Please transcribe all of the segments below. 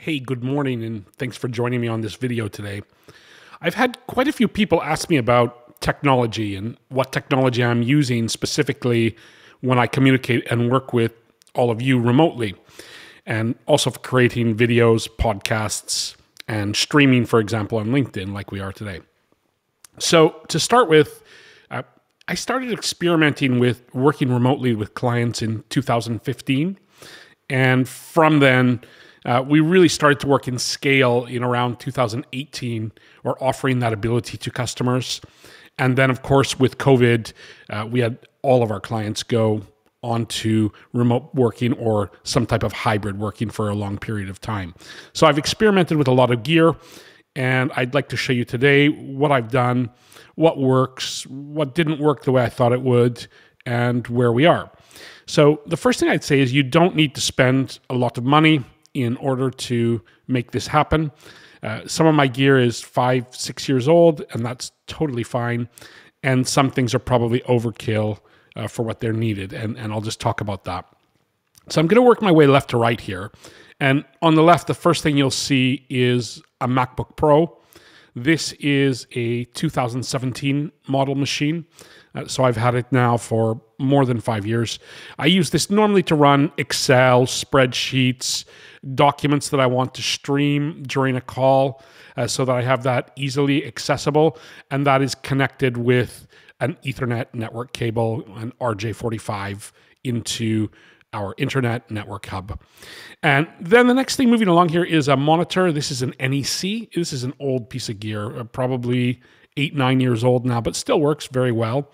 Hey, good morning, and thanks for joining me on this video today. I've had quite a few people ask me about technology and what technology I'm using specifically when I communicate and work with all of you remotely, and also for creating videos, podcasts, and streaming, for example, on LinkedIn like we are today. So to start with, I started experimenting with working remotely with clients in 2015, and from then, we really started to work in scale in around 2018, or offering that ability to customers. And then, of course, with COVID, we had all of our clients go onto remote working or some type of hybrid working for a long period of time. So I've experimented with a lot of gear, and I'd like to show you today what I've done, what works, what didn't work the way I thought it would, and where we are. So the first thing I'd say is you don't need to spend a lot of money in order to make this happen. Some of my gear is 5-6 years old, and that's totally fine. And some things are probably overkill for what they're needed, and I'll just talk about that. So I'm going to work my way left to right here. And on the left, the first thing you'll see is a MacBook Pro. This is a 2017 model machine. So I've had it now for more than 5 years. I use this normally to run Excel, spreadsheets, documents that I want to stream during a call so that I have that easily accessible. And that is connected with an Ethernet network cable, an RJ45 into our internet network hub. And then the next thing moving along here is a monitor. This is an NEC. This is an old piece of gear, probably 8-9 years old now, but still works very well.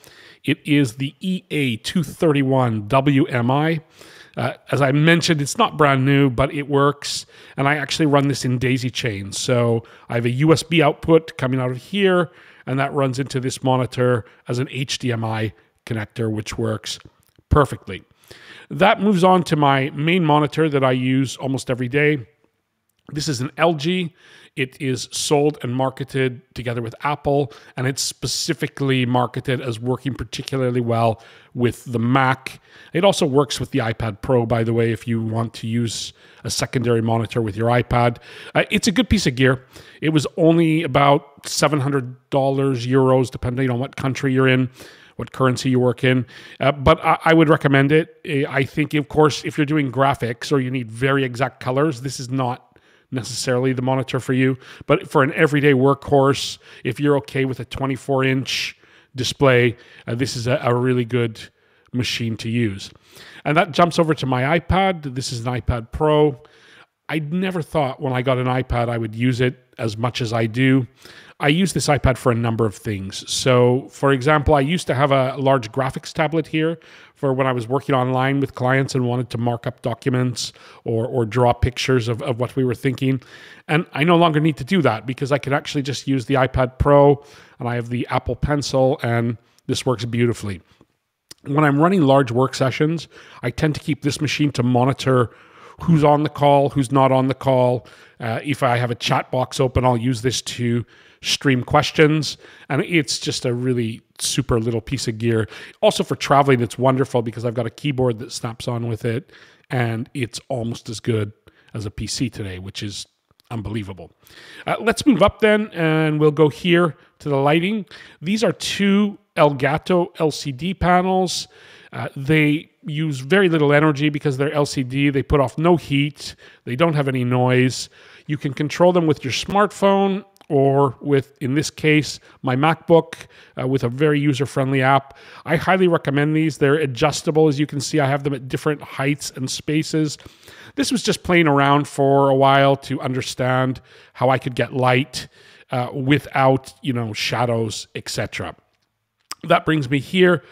It is the EA231 WMI. As I mentioned, it's not brand new, but it works. And I actually run this in daisy chains. So I have a USB output coming out of here, and that runs into this monitor as an HDMI connector, which works perfectly. That moves on to my main monitor that I use almost every day. This is an LG. It is sold and marketed together with Apple, and it's specifically marketed as working particularly well with the Mac. It also works with the iPad Pro, by the way, if you want to use a secondary monitor with your iPad. It's a good piece of gear. It was only about $700, euros, depending on what country you're in, what currency you work in. But I would recommend it. I think, of course, if you're doing graphics or you need very exact colors, this is not necessarily the monitor for you. But for an everyday workhorse, if you're okay with a 24-inch display, this is a really good machine to use. And that jumps over to my iPad. This is an iPad Pro. I never thought when I got an iPad I would use it as much as I do. I use this iPad for a number of things. So, for example, I used to have a large graphics tablet here for when I was working online with clients and wanted to mark up documents or draw pictures of what we were thinking. And I no longer need to do that because I can actually just use the iPad Pro, and I have the Apple Pencil, and this works beautifully. When I'm running large work sessions, I tend to keep this machine to monitor who's on the call, who's not on the call. If I have a chat box open, I'll use this to stream questions. And it's just a really super little piece of gear. Also for traveling, it's wonderful because I've got a keyboard that snaps on with it, and it's almost as good as a PC today, which is unbelievable. Let's move up then, and we'll go here to the lighting. These are two Elgato LCD panels. They use very little energy because they're LCD. They put off no heat. They don't have any noise. You can control them with your smartphone or with, in this case, my MacBook with a very user-friendly app. I highly recommend these. They're adjustable. As you can see, I have them at different heights and spaces. This was just playing around for a while to understand how I could get light without, shadows, etc. That brings me here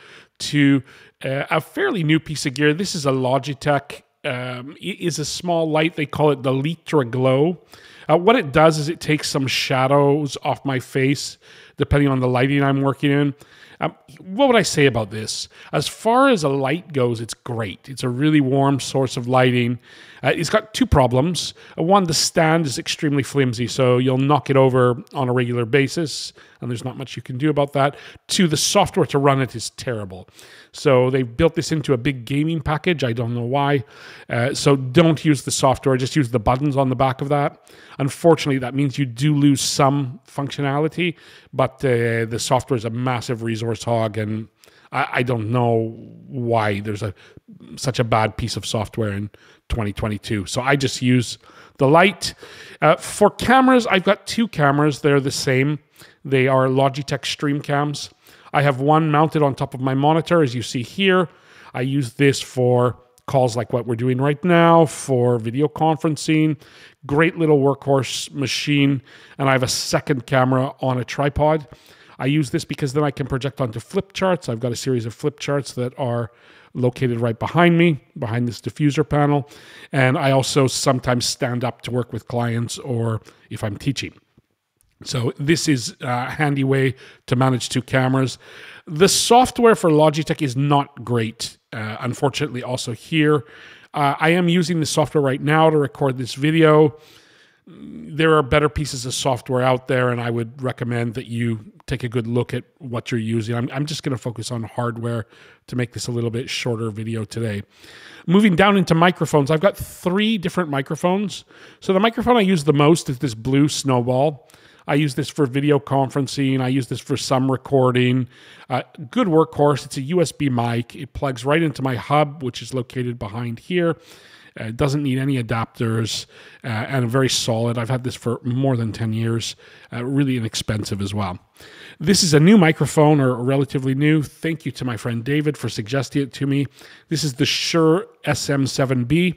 to a fairly new piece of gear. This is a Logitech. It is a small light. They call it the Litra Glow. What it does is it takes some shadows off my face, depending on the lighting I'm working in. What would I say about this? As far as a light goes, it's great. It's a really warm source of lighting. It's got two problems. One, the stand is extremely flimsy, so you'll knock it over on a regular basis, and there's not much you can do about that. Two, the software to run it is terrible. So they've built this into a big gaming package. I don't know why. So don't use the software. Just use the buttons on the back of that. Unfortunately, that means you do lose some functionality, but the software is a massive resource hog, and I don't know why there's such a bad piece of software in 2022. So I just use the Lite. For cameras, I've got two cameras. They're the same. They are Logitech Stream Cams. I have one mounted on top of my monitor, as you see here. I use this for calls like what we're doing right now, for video conferencing. Great little workhorse machine. And I have a second camera on a tripod. I use this because then I can project onto flip charts. I've got a series of flip charts that are located right behind me, behind this diffuser panel. And I also sometimes stand up to work with clients or if I'm teaching. So this is a handy way to manage two cameras. The software for Logitech is not great, unfortunately, also here. I am using the software right now to record this video. There are better pieces of software out there, and I would recommend that you take a good look at what you're using. I'm just going to focus on hardware to make this a little bit shorter video today. Moving down into microphones, I've got 3 different microphones. So the microphone I use the most is this blue Snowball. I use this for video conferencing. I use this for some recording. Good workhorse. It's a USB mic. It plugs right into my hub, which is located behind here. It doesn't need any adapters and very solid. I've had this for more than 10 years. Really inexpensive as well. This is a new microphone, or relatively new. Thank you to my friend David for suggesting it to me. This is the Shure SM7B.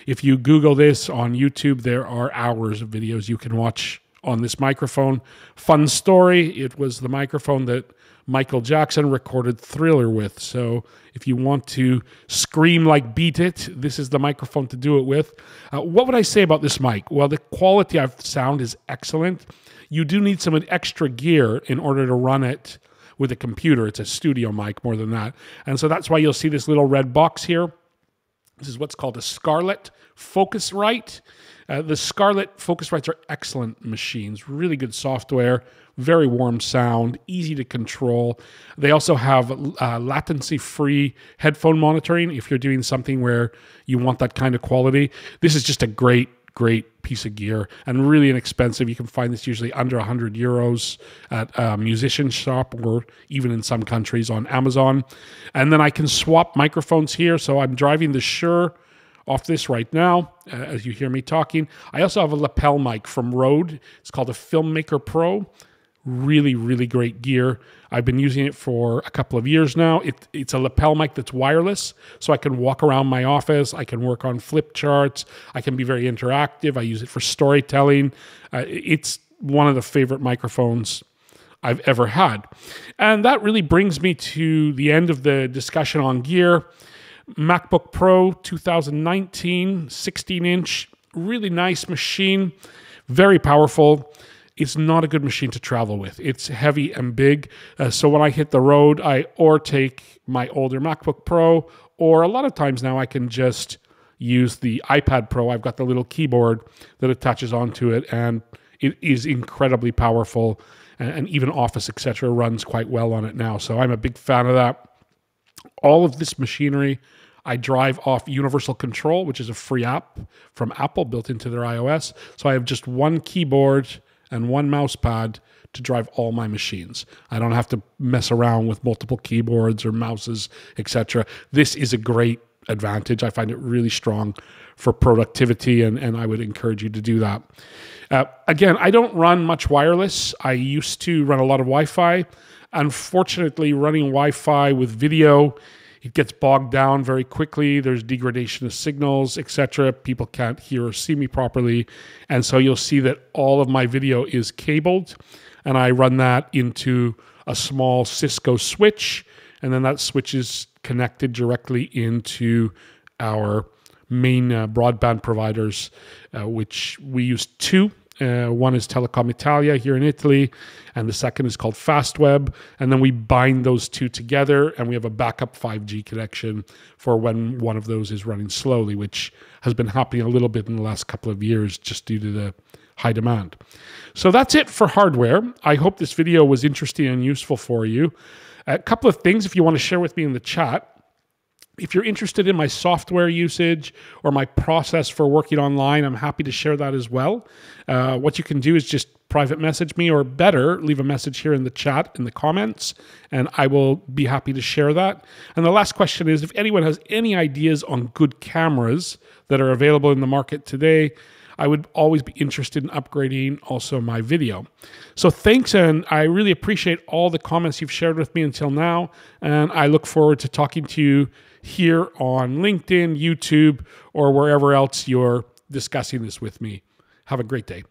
If you Google this on YouTube, there are hours of videos you can watch on this microphone. Fun story, it was the microphone that Michael Jackson recorded Thriller with. So if you want to scream like Beat It, this is the microphone to do it with. What would I say about this mic? Well, the quality of sound is excellent. You do need some extra gear in order to run it with a computer. It's a studio mic more than that. And so that's why you'll see this little red box here. This is what's called a Scarlett Focusrite. The Scarlett Focusrites are excellent machines, really good software, very warm sound, easy to control. They also have latency-free headphone monitoring if you're doing something where you want that kind of quality. This is just a great piece of gear and really inexpensive. You can find this usually under 100 euros at a musician shop or even in some countries on Amazon. And then I can swap microphones here. So I'm driving the Shure off this right now, as you hear me talking. I also have a lapel mic from Rode. It's called a Filmmaker Pro. Really great gear. I've been using it for a couple of years now. It's a lapel mic that's wireless, so I can walk around my office. I can work on flip charts. I can be very interactive. I use it for storytelling. It's one of the favorite microphones I've ever had. And that really brings me to the end of the discussion on gear. MacBook Pro 2019, 16-inch, really nice machine, very powerful. It's not a good machine to travel with. It's heavy and big. So when I hit the road, I or take my older MacBook Pro, or a lot of times now I can just use the iPad Pro. I've got the little keyboard that attaches onto it, and it is incredibly powerful. And even Office, etc., runs quite well on it now. So I'm a big fan of that. All of this machinery I drive off Universal Control, which is a free app from Apple built into their iOS. So I have just one keyboard and one mouse pad to drive all my machines. I don't have to mess around with multiple keyboards or mouses, etc. This is a great advantage. I find it really strong for productivity, and I would encourage you to do that. Again, I don't run much wireless. I used to run a lot of Wi-Fi. Unfortunately, running Wi-Fi with video, it gets bogged down very quickly. There's degradation of signals, etc. People can't hear or see me properly. And so you'll see that all of my video is cabled, and I run that into a small Cisco switch, and then that switch is connected directly into our main broadband providers, which we use 2. One is Telecom Italia here in Italy, and the second is called Fastweb. And then we bind those two together, and we have a backup 5G connection for when one of those is running slowly, which has been happening a little bit in the last couple of years just due to the high demand. So that's it for hardware. I hope this video was interesting and useful for you. A couple of things if you want to share with me in the chat. If you're interested in my software usage or my process for working online, I'm happy to share that as well. What you can do is just private message me, or better, leave a message here in the chat, in the comments, and I will be happy to share that. And the last question is, if anyone has any ideas on good cameras that are available in the market today, I would always be interested in upgrading also my video. So thanks, and I really appreciate all the comments you've shared with me until now, and I look forward to talking to you here on LinkedIn, YouTube, or wherever else you're discussing this with me. Have a great day.